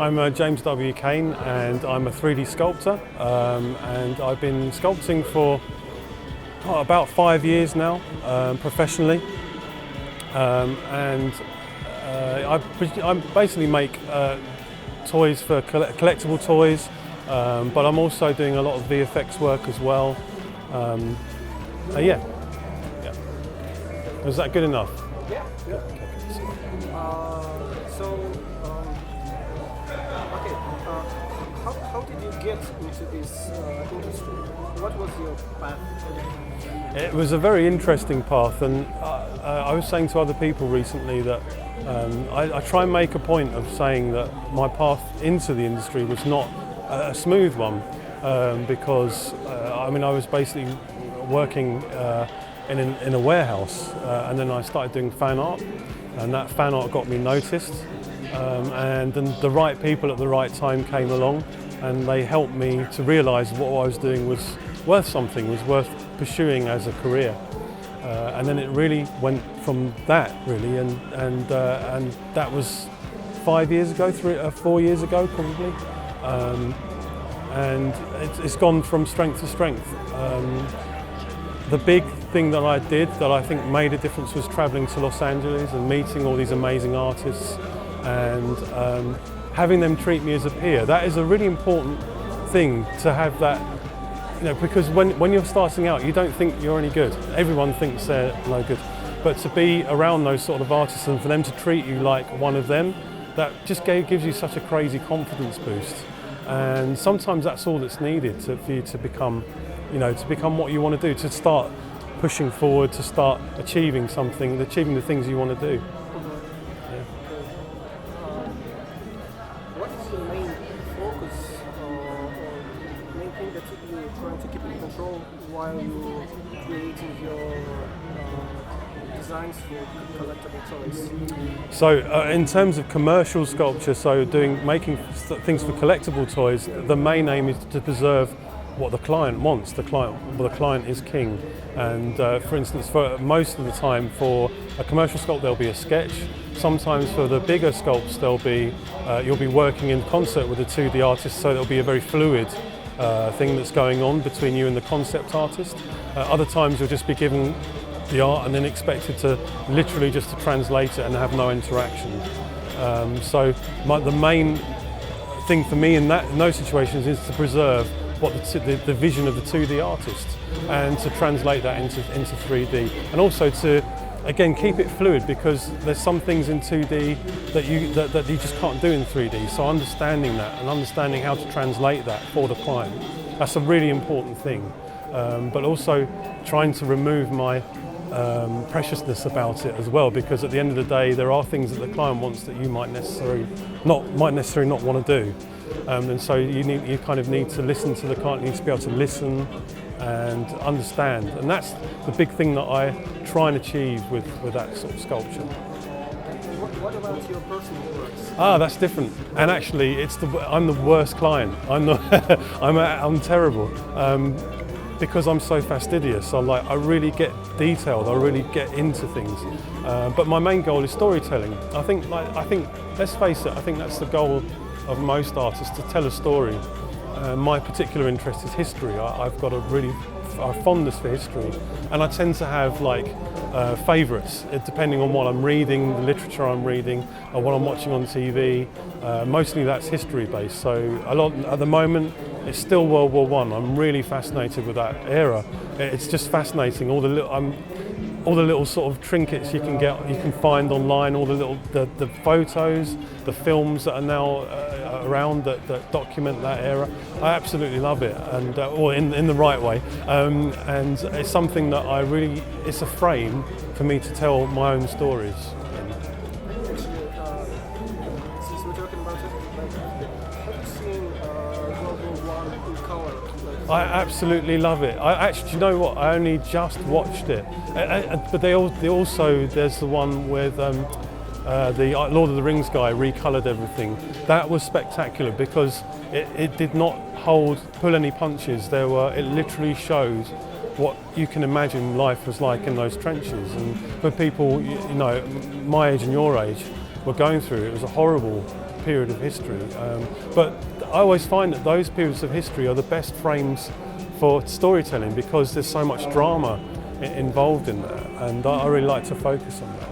I'm James W. Cain, and I'm a 3D sculptor, and I've been sculpting for about 5 years now, professionally, and I basically make toys for collectible toys, but I'm also doing a lot of VFX work as well. Yeah. Was that good enough? Yeah. Good. How did you get into this industry? What was your path? It was a very interesting path, and I was saying to other people recently that I try and make a point of saying that my path into the industry was not a smooth one, because I was basically working in a warehouse, and then I started doing fan art, and that fan art got me noticed, and then the right people at the right time came along, and they helped me to realise what I was doing was worth something, was worth pursuing as a career. And then it really went from that, really, and that was 5 years ago, 4 years ago probably, and it's gone from strength to strength. The big thing that I did that I think made a difference was travelling to Los Angeles and meeting all these amazing artists, and having them treat me as a peer. That is a really important thing, to have that, because when you're starting out, you don't think you're any good. Everyone thinks they're no good. But to be around those sort of artists and for them to treat you like one of them, that just gives you such a crazy confidence boost. And sometimes that's all that's needed for you to become, to become what you want to do, to start pushing forward, to start achieving something, achieving the things you want to do. What is the main focus or main thing that you're trying to keep in control while you're creating your designs for collectible toys? So in terms of commercial sculpture, so making things for collectible toys, the main aim is to preserve what the client wants. The client is king, and for instance, for most of the time, for a commercial sculpt there'll be a sketch. Sometimes for the bigger sculpts you'll be working in concert with the 2D artist, so there'll be a very fluid thing that's going on between you and the concept artist. Other times you'll just be given the art and then expected to literally just to translate it and have no interaction. So the main thing for me in those situations is to preserve the vision of the 2D artist and to translate that into 3D, and also to again keep it fluid, because there's some things in 2D that you just can't do in 3D. So understanding that and understanding how to translate that for the client, that's a really important thing. But also trying to remove my preciousness about it as well, because at the end of the day there are things that the client wants that you might necessarily not want to do, and so you kind of need to listen to the client. You need to be able to listen and understand, and that's the big thing that I try and achieve with that sort of sculpture. What about your personal works? That's different, and actually I'm the worst client. I'm terrible. Because I'm so fastidious, I really get detailed. I really get into things. But my main goal is storytelling. I think, let's face it, I think that's the goal of most artists, to tell a story. My particular interest is history. I've got a fondness for history, and I tend to have favourites depending on what I'm reading, the literature I'm reading, or what I'm watching on TV. Mostly that's history based. So a lot at the moment it's still World War I. I'm really fascinated with that era. It's just fascinating. All the little sort of trinkets you can find online, all the photos, the films that are now around that document that era. I absolutely love it, and or in the right way. And it's something that it's a frame for me to tell my own stories. Actually, since we're talking about it, have you seen World War I in color? I absolutely love it. Do you know what? I only just watched it, but there's the one with the Lord of the Rings guy recoloured everything. That was spectacular because it did not pull any punches. It literally shows what you can imagine life was like in those trenches, and for people my age and your age were going through, it was a horrible period of history. But I always find that those periods of history are the best frames for storytelling because there's so much drama involved in that, and I really like to focus on that.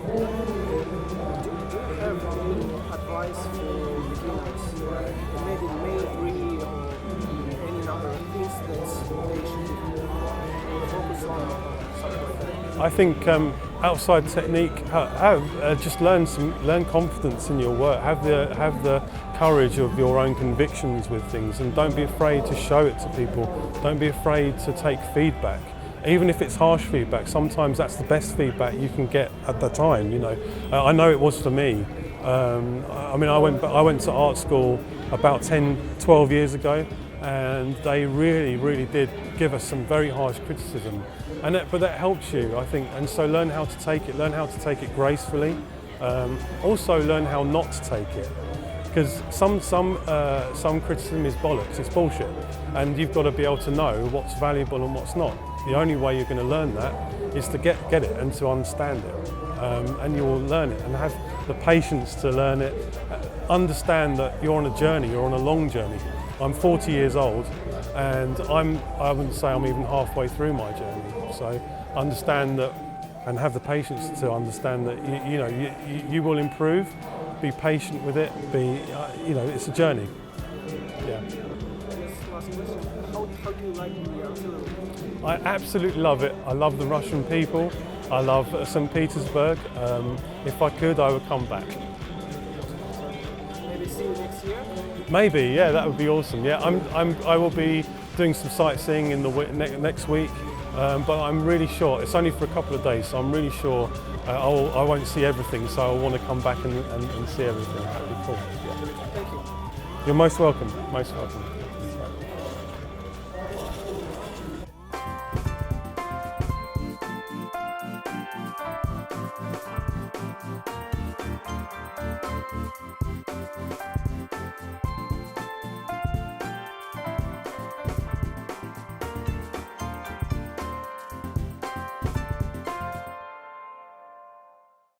Do you have any advice for beginners? Maybe mail-free or any other things that they should focus on? Something like that? I think outside technique, just learn confidence in your work. Have the courage of your own convictions with things, and don't be afraid to show it to people. Don't be afraid to take feedback, even if it's harsh feedback. Sometimes that's the best feedback you can get at the time. You know, I know it was for me. I mean, I went to art school about 10, 12 years ago, and they really did give us some very harsh criticism, but that helps you, I think. And so learn how to take it. Learn how to take it gracefully. Also learn how not to take it, because some criticism is bollocks. It's bullshit, and you've got to be able to know what's valuable and what's not. The only way you're going to learn that is to get it and to understand it, and you will learn it and have the patience to learn it. Understand that you're on a journey. You're on a long journey. I'm 40 years old, and I wouldn't say I'm even halfway through my journey. So understand that, and have the patience to understand that you will improve. Be patient with it. It's a journey. Yeah. Last question. How do you like the artillery? I absolutely love it. I love the Russian people. I love St. Petersburg. If I could, I would come back. Maybe see you next year? Maybe, yeah, that would be awesome. Yeah, I will be doing some sightseeing in the next week, but I'm really sure it's only for a couple of days, so I'm really sure I won't see everything. So I want to come back and see everything. That'd be cool. Yeah. Thank you. You're most welcome. Most welcome.